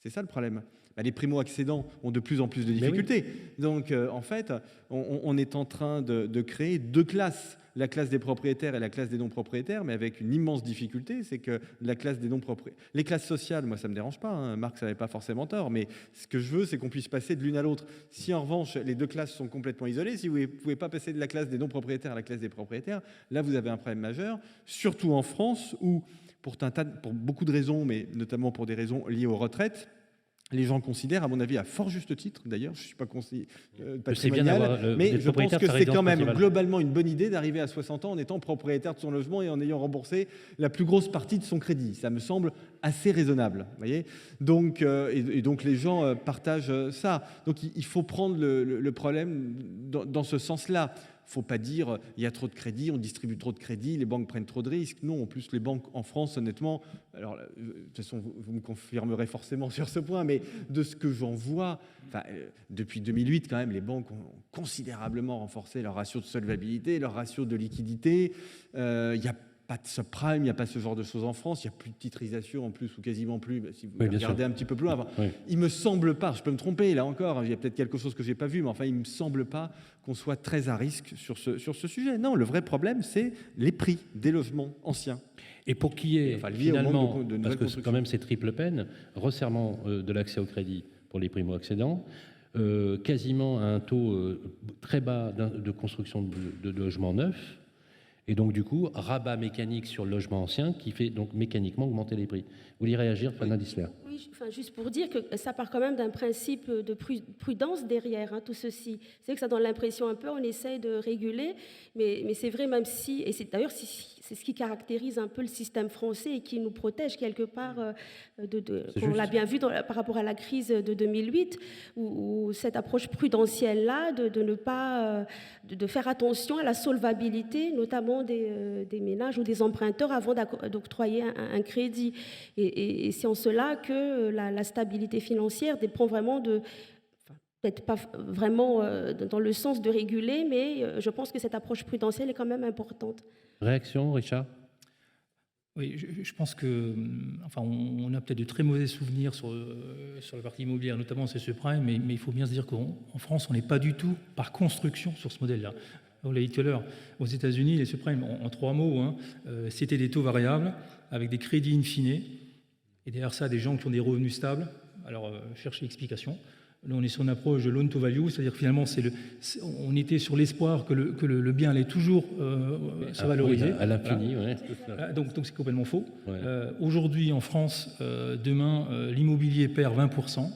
C'est ça le problème. Les primo-accédants ont de plus en plus de difficultés. Donc, en fait, on est en train de créer 2 classes. La classe des propriétaires et la classe des non-propriétaires, mais avec une immense difficulté, c'est que la classe des non-propriétaires... Les classes sociales, moi, ça ne me dérange pas. Hein. Marx n'avait pas forcément tort, mais ce que je veux, c'est qu'on puisse passer de l'une à l'autre. Si, en revanche, les 2 classes sont complètement isolées, si vous ne pouvez pas passer de la classe des non-propriétaires à la classe des propriétaires, là, vous avez un problème majeur, surtout en France, où, pour beaucoup de raisons, mais notamment pour des raisons liées aux retraites, les gens considèrent, à mon avis, à fort juste titre, d'ailleurs, je ne suis pas conseiller patrimonial, mais je pense que c'est quand même globalement une bonne idée d'arriver à 60 ans en étant propriétaire de son logement et en ayant remboursé la plus grosse partie de son crédit. Ça me semble assez raisonnable, voyez. Donc, et donc les gens partagent ça. Donc il faut prendre le problème dans ce sens-là. Il ne faut pas dire il y a trop de crédit, on distribue trop de crédit, les banques prennent trop de risques. Non, en plus, les banques en France, honnêtement, alors de toute façon, vous me confirmerez forcément sur ce point, mais de ce que j'en vois, depuis 2008, quand même, les banques ont considérablement renforcé leur ratio de solvabilité, leur ratio de liquidité. Il n'y a pas de subprime, il n'y a pas ce genre de choses en France, il n'y a plus de titrisation en plus, ou quasiment plus, si vous regardez un petit peu plus loin. Il me semble pas, je peux me tromper là encore, il y a peut-être quelque chose que je n'ai pas vu, mais enfin il me semble pas qu'on soit très à risque sur ce sujet. Non, le vrai problème, c'est les prix des logements anciens. Et pour qu'il y ait finalement, parce que quand même c'est triple peine, resserrement de l'accès au crédit pour les primo-accédants, quasiment un taux très bas de construction de logements neufs, et donc, du coup, rabat mécanique sur le logement ancien qui fait donc mécaniquement augmenter les prix. Vous voulez réagir, Fana Dissler ? Oui, juste pour dire que ça part quand même d'un principe de prudence derrière tout ceci. C'est que ça donne l'impression un peu, on essaye de réguler, mais c'est vrai, même si, et c'est d'ailleurs, c'est ce qui caractérise un peu le système français et qui nous protège quelque part, C'est on l'a juste. bien vu par rapport à la crise de 2008, où cette approche prudentielle-là, de ne pas, de faire attention à la solvabilité, notamment des ménages ou des emprunteurs avant d'octroyer un crédit. Et c'est en cela que la stabilité financière dépend vraiment peut-être pas vraiment dans le sens de réguler, mais je pense que cette approche prudentielle est quand même importante. Réaction, Richard? Oui, je pense que, enfin, on a peut-être de très mauvais souvenirs sur la partie immobilière, notamment c'est ce prime, mais il faut bien se dire qu'en France, on n'est pas du tout par construction sur ce modèle-là. On l'a dit tout à l'heure, aux États-Unis, les subprimes, en 3 mots, hein, c'était des taux variables avec des crédits in fine, et derrière ça, des gens qui ont des revenus stables. Alors, cherchez l'explication. Là, on est sur une approche de loan to value, c'est-à-dire que finalement, on était sur l'espoir que le bien allait toujours se valoriser. À l'infini, voilà. Ouais. Donc c'est complètement faux. Ouais. Aujourd'hui, en France, demain, l'immobilier perd 20%.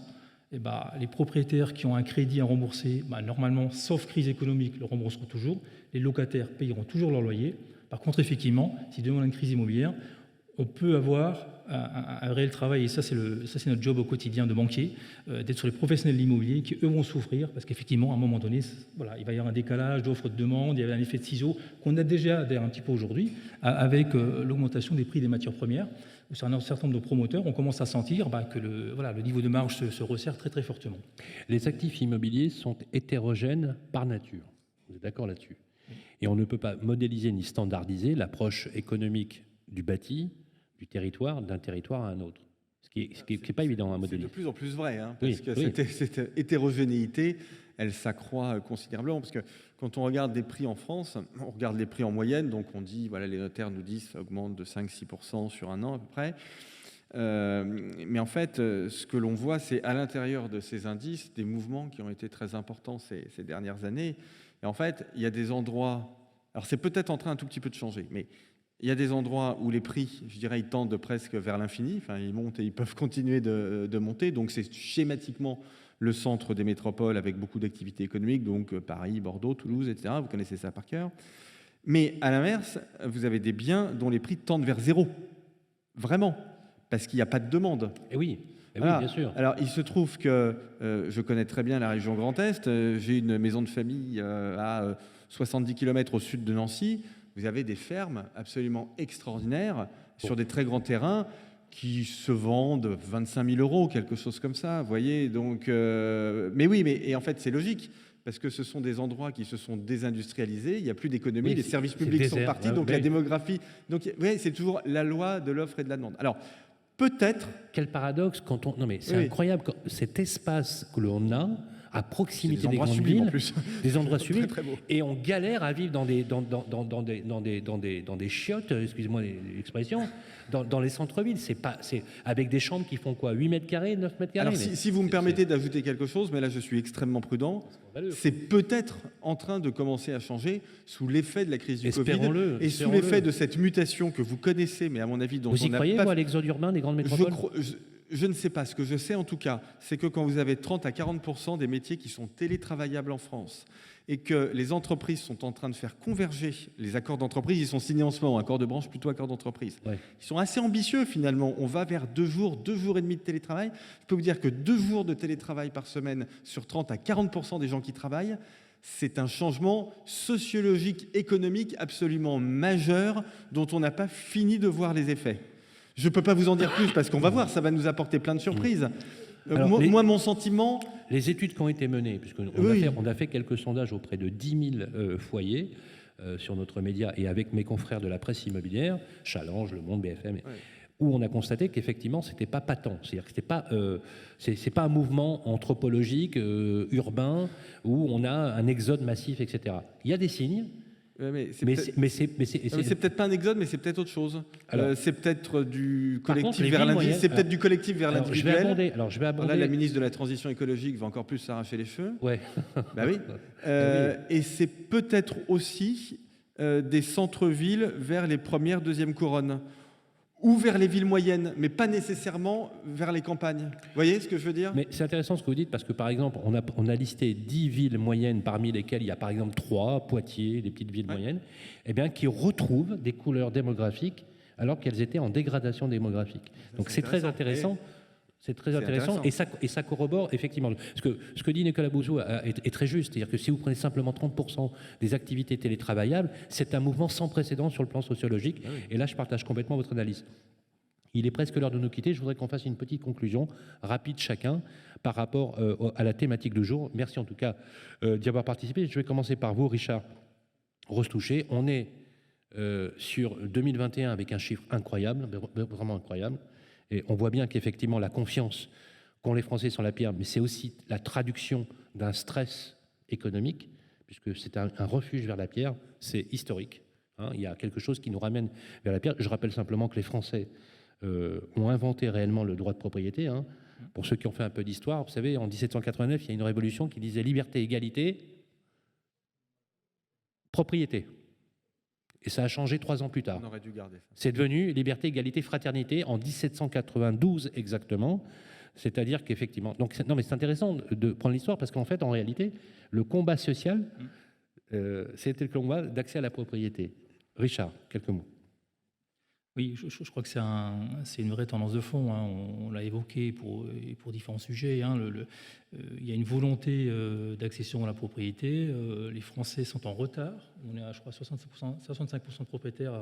Et les propriétaires qui ont un crédit à rembourser, normalement, sauf crise économique, le rembourseront toujours. Les locataires payeront toujours leur loyer. Par contre, effectivement, si demain on a une crise immobilière, on peut avoir un réel travail, et ça c'est notre job au quotidien de banquier, d'être sur les professionnels de l'immobilier qui, eux, vont souffrir, parce qu'effectivement, à un moment donné, voilà, il va y avoir un décalage d'offre de demande, il y avait un effet de ciseau qu'on a déjà d'ailleurs un petit peu aujourd'hui, avec l'augmentation des prix des matières premières, où sur un certain nombre de promoteurs, on commence à sentir que le niveau de marge se resserre très très fortement. Les actifs immobiliers sont hétérogènes par nature. Vous êtes d'accord là-dessus? Et on ne peut pas modéliser ni standardiser l'approche économique du bâti, du territoire, d'un territoire à un autre. Ce qui est pas évident à modéliser. C'est de plus en plus vrai, hein, parce Oui, que oui. cette hétérogénéité, elle s'accroît considérablement, parce que quand on regarde des prix en France, on regarde les prix en moyenne, donc on dit, voilà, les notaires nous disent ça augmente de 5-6% sur un an à peu près. Mais en fait, ce que l'on voit, c'est à l'intérieur de ces indices, des mouvements qui ont été très importants ces dernières années. Et en fait, il y a des endroits, alors c'est peut-être en train un tout petit peu de changer, mais il y a des endroits où les prix, je dirais, ils tendent presque vers l'infini, enfin ils montent et ils peuvent continuer de monter, donc c'est schématiquement le centre des métropoles avec beaucoup d'activités économiques, donc Paris, Bordeaux, Toulouse, etc. Vous connaissez ça par cœur. Mais à l'inverse, vous avez des biens dont les prix tendent vers zéro, vraiment, parce qu'il n'y a pas de demande. Et oui, Voilà. bien sûr. Alors, il se trouve que je connais très bien la région Grand Est. J'ai une maison de famille à 70 km au sud de Nancy. Vous avez des fermes absolument extraordinaires sur des très grands terrains qui se vendent 25 000 €, quelque chose comme ça. Vous voyez, donc, mais oui, et en fait, c'est logique. Parce que ce sont des endroits qui se sont désindustrialisés, il n'y a plus d'économie, Oui, les services publics sont partis, donc la oui. démographie. Donc, oui, c'est toujours la loi de l'offre et de la demande. Alors, peut-être. Quel paradoxe quand on... Non mais c'est Oui. incroyable, cet espace que l'on a à proximité C'est des des endroits grandes sublimes, en villes, plus. des endroits Très, sublimes, très beaux. et on galère à vivre dans des chiottes, excusez-moi l'expression, dans les centres-villes. C'est avec des chambres qui font quoi, 8 mètres carrés, 9 mètres carrés? Alors, si vous me permettez d'ajouter quelque chose, mais là je suis extrêmement prudent, c'est peut-être en train de commencer à changer sous l'effet de la crise du Covid et sous l'effet de cette mutation que vous connaissez, mais à mon avis, dont vous y on n'a croyez, pas... vous, à l'exode urbain des grandes métropoles? Je ne sais pas. Ce que je sais en tout cas, c'est que quand vous avez 30 à 40% des métiers qui sont télétravaillables en France et que les entreprises sont en train de faire converger les accords d'entreprise, ils sont signés en ce moment, accords de branche plutôt accords d'entreprise. Ouais. Ils sont assez ambitieux finalement. On va vers 2 jours et demi de télétravail. Je peux vous dire que 2 jours de télétravail par semaine sur 30 à 40% des gens qui travaillent, c'est un changement sociologique, économique absolument majeur dont on n'a pas fini de voir les effets. Je ne peux pas vous en dire plus parce qu'on va voir, ça va nous apporter plein de surprises. Alors, moi, mon sentiment... Les études qui ont été menées, puisqu'on on a fait quelques sondages auprès de 10 000 foyers sur notre média et avec mes confrères de la presse immobilière, Challenge, Le Monde, BFM, où on a constaté qu'effectivement, ce n'était pas patent. C'est-à-dire que c'est pas un mouvement anthropologique, urbain, où on a un exode massif, etc. Il y a des signes. Mais c'est peut-être pas un exode, mais c'est peut-être autre chose. C'est peut-être du collectif vers l'individuel. C'est peut-être du collectif vers l'individuel. Je vais aborder. Là, la ministre de la Transition écologique va encore plus s'arracher les cheveux. Ouais. Bah oui. Et c'est peut-être aussi des centres-villes vers les premières, deuxièmes couronnes, ou vers les villes moyennes, mais pas nécessairement vers les campagnes. Vous voyez ce que je veux dire? Mais c'est intéressant ce que vous dites, parce que par exemple, on a listé 10 villes moyennes, parmi lesquelles il y a par exemple 3, Poitiers, des petites villes moyennes, eh bien, qui retrouvent des couleurs démographiques alors qu'elles étaient en dégradation démographique. Donc c'est très intéressant. C'est très intéressant, et ça corrobore effectivement. Ce que dit Nicolas Bouzou est très juste, c'est-à-dire que si vous prenez simplement 30% des activités télétravaillables, c'est un mouvement sans précédent sur le plan sociologique, et là je partage complètement votre analyse. Il est presque l'heure de nous quitter, je voudrais qu'on fasse une petite conclusion rapide chacun par rapport à la thématique du jour. Merci en tout cas d'y avoir participé. Je vais commencer par vous, Richard Rostouché. On est sur 2021 avec un chiffre incroyable, vraiment incroyable. Et on voit bien qu'effectivement, la confiance qu'ont les Français sur la pierre, mais c'est aussi la traduction d'un stress économique, puisque c'est un refuge vers la pierre, c'est historique. Hein, il y a quelque chose qui nous ramène vers la pierre. Je rappelle simplement que les Français ont inventé réellement le droit de propriété. Hein. Pour ceux qui ont fait un peu d'histoire, vous savez, en 1789, il y a une révolution qui disait liberté, égalité, propriété. Et ça a changé 3 ans plus tard. On aurait dû garder ça. C'est devenu liberté, égalité, fraternité en 1792 exactement. C'est-à-dire qu'effectivement... Donc, non, mais c'est intéressant de prendre l'histoire parce qu'en fait, en réalité, le combat social, c'était le combat d'accès à la propriété. Richard, quelques mots. Oui, je crois que c'est une vraie tendance de fond. Hein. On l'a évoqué pour différents sujets. Hein. Il y a une volonté d'accession à la propriété. Les Français sont en retard. On est à, je crois, 65% de propriétaires.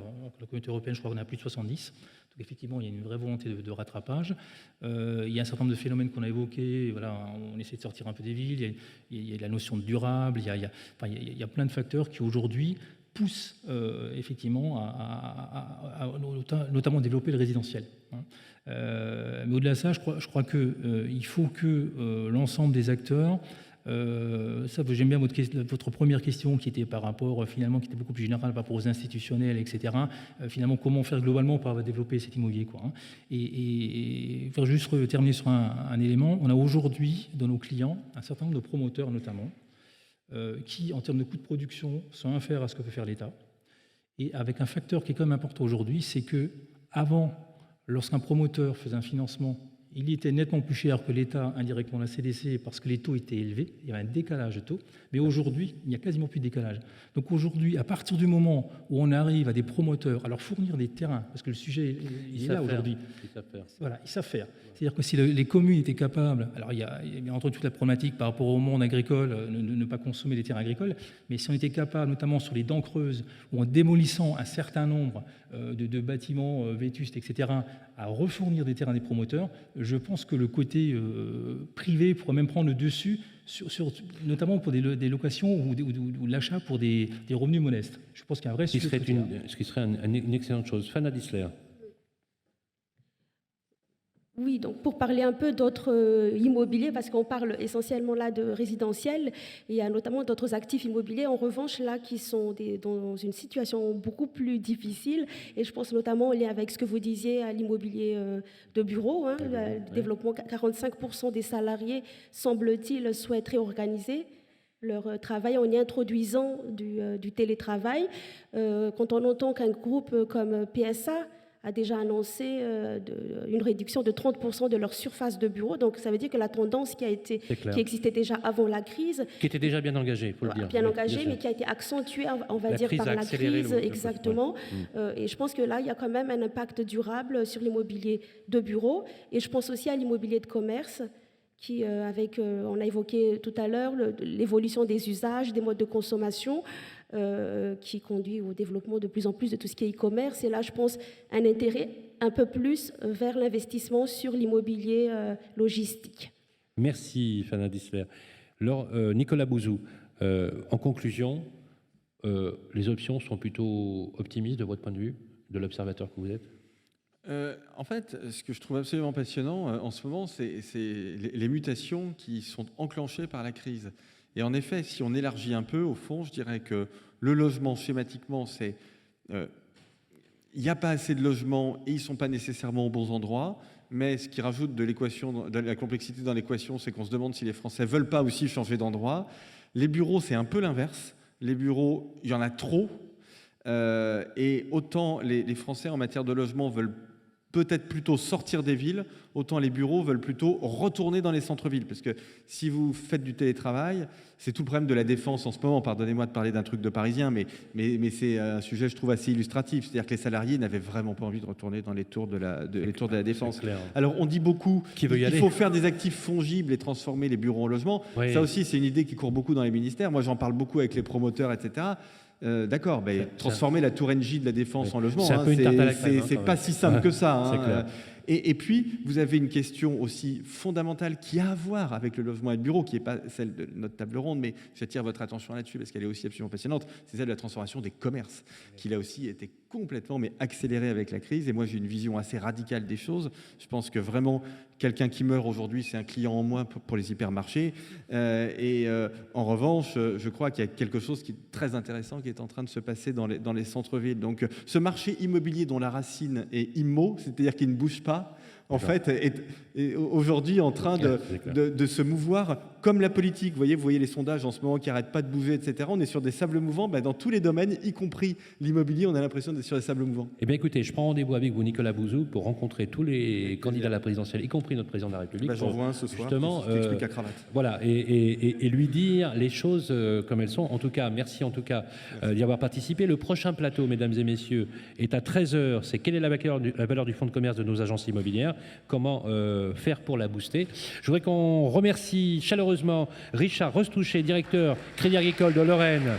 La Communauté européenne, je crois qu'on est à plus de 70%. Donc effectivement, il y a une vraie volonté de rattrapage. Il y a un certain nombre de phénomènes qu'on a évoqués. Voilà, on essaie de sortir un peu des villes. Il y a la notion de durable. Il y a plein de facteurs qui aujourd'hui pousse effectivement à notamment développer le résidentiel. Hein. Mais au-delà de ça, je crois qu'il faut que l'ensemble des acteurs, j'aime bien votre première question qui était par rapport, finalement, qui était beaucoup plus générale par rapport aux institutionnels, etc. Finalement, comment faire globalement pour développer cet immobilier, quoi, hein. Et faire juste terminer sur un élément, on a aujourd'hui dans nos clients un certain nombre de promoteurs notamment, qui, en termes de coûts de production, sont inférieurs à ce que peut faire l'État. Et avec un facteur qui est quand même important aujourd'hui, c'est que avant, lorsqu'un promoteur faisait un financement, il était nettement plus cher que l'État, indirectement la CDC, parce que les taux étaient élevés, il y avait un décalage de taux, mais aujourd'hui, il n'y a quasiment plus de décalage. Donc aujourd'hui, à partir du moment où on arrive à des promoteurs à leur fournir des terrains, parce que le sujet il est là aujourd'hui, voilà, ils savent faire. C'est-à-dire que si les communes étaient capables, alors il y a bien entendu toute la problématique par rapport au monde agricole, ne pas consommer des terrains agricoles, mais si on était capable, notamment sur les dents creuses, ou en démolissant un certain nombre de bâtiments vétustes, etc., à refournir des terrains des promoteurs, je pense que le côté privé pourrait même prendre le dessus, notamment pour des locations ou l'achat pour des revenus modestes. Je pense qu'il y a un vrai sujet. Ce qui serait une excellente chose. Fanna Dissler. Oui, donc pour parler un peu d'autres immobiliers, parce qu'on parle essentiellement là de résidentiel, il y a notamment d'autres actifs immobiliers, en revanche, là, qui sont dans une situation beaucoup plus difficile, et je pense notamment au lien avec ce que vous disiez à l'immobilier de bureau, hein, le développement, 45% des salariés, semble-t-il, souhaitent réorganiser leur travail en y introduisant du télétravail. Quand on entend qu'un groupe comme PSA a déjà annoncé une réduction de 30% de leur surface de bureau. Donc, ça veut dire que la tendance qui existait déjà avant la crise... Qui était déjà bien engagée, il faut le dire. Bien engagée, mais qui a été accentuée, on va dire, par la crise. Exactement. Et je pense que là, il y a quand même un impact durable sur l'immobilier de bureau. Et je pense aussi à l'immobilier de commerce, qui, on a évoqué tout à l'heure, l'évolution des usages, des modes de consommation, qui conduit au développement de plus en plus de tout ce qui est e-commerce. Et là, je pense un intérêt un peu plus vers l'investissement sur l'immobilier logistique. Merci, Fanna Dissler. Alors, Nicolas Bouzou, en conclusion, les options sont plutôt optimistes de votre point de vue, de l'observateur que vous êtes? En fait, ce que je trouve absolument passionnant en ce moment, c'est les mutations qui sont enclenchées par la crise. Et en effet, si on élargit un peu, au fond, je dirais que le logement, schématiquement, c'est... il n'y a pas assez de logements et ils ne sont pas nécessairement aux bons endroits. Mais ce qui rajoute de la complexité dans l'équation, c'est qu'on se demande si les Français ne veulent pas aussi changer d'endroit. Les bureaux, c'est un peu l'inverse. Les bureaux, il y en a trop. Et autant les Français, en matière de logement, veulent peut-être plutôt sortir des villes, autant les bureaux veulent plutôt retourner dans les centres-villes. Parce que si vous faites du télétravail, c'est tout le problème de la défense en ce moment. Pardonnez-moi de parler d'un truc de parisien, mais c'est un sujet, je trouve, assez illustratif. C'est-à-dire que les salariés n'avaient vraiment pas envie de retourner dans les tours de la défense. Alors, on dit beaucoup qu'il faut faire des actifs fongibles et transformer les bureaux en logements. Oui. Ça aussi, c'est une idée qui court beaucoup dans les ministères. Moi, j'en parle beaucoup avec les promoteurs, etc. D'accord, transformer la tour NJ de la Défense en logement, c'est pas si simple que ça. Hein. Et puis, vous avez une question aussi fondamentale qui a à voir avec le logement et le bureau, qui n'est pas celle de notre table ronde, mais j'attire votre attention là-dessus parce qu'elle est aussi absolument passionnante, c'est celle de la transformation des commerces, qui là aussi été complètement accélérée avec la crise. Et moi, j'ai une vision assez radicale des choses. Je pense que vraiment, quelqu'un qui meurt aujourd'hui, c'est un client en moins pour les hypermarchés. En revanche, je crois qu'il y a quelque chose qui est très intéressant qui est en train de se passer dans les centres-villes. Donc, ce marché immobilier dont la racine est immo, c'est-à-dire qu'il ne bouge pas, en fait, est aujourd'hui en train de se mouvoir comme la politique. Vous voyez les sondages en ce moment qui n'arrêtent pas de bouger, etc. On est sur des sables mouvants dans tous les domaines, y compris l'immobilier. On a l'impression d'être sur des sables mouvants. Eh bien, écoutez, je prends rendez-vous avec vous, Nicolas Bouzou, pour rencontrer tous les candidats à la présidentielle, y compris notre président de la République. J'en vois un ce soir, justement, qui explique à cravate. Voilà, et lui dire les choses comme elles sont. En tout cas, merci d'y avoir participé. Le prochain plateau, mesdames et messieurs, est à 13h. C'est quelle est la valeur du fonds de commerce de nos agences immobilières? Comment faire pour la booster? Je voudrais qu'on remercie chaleureusement Richard Rostouché, directeur Crédit Agricole de Lorraine.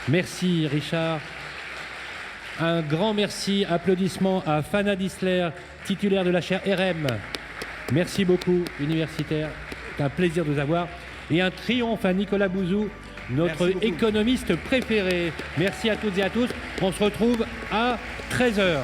Merci Richard. Un grand merci, applaudissements à Fana Disler, titulaire de la chaire RM. Merci beaucoup, universitaire. C'est un plaisir de vous avoir. Et un triomphe à Nicolas Bouzou, notre économiste préféré. Merci à toutes et à tous. On se retrouve à 13h.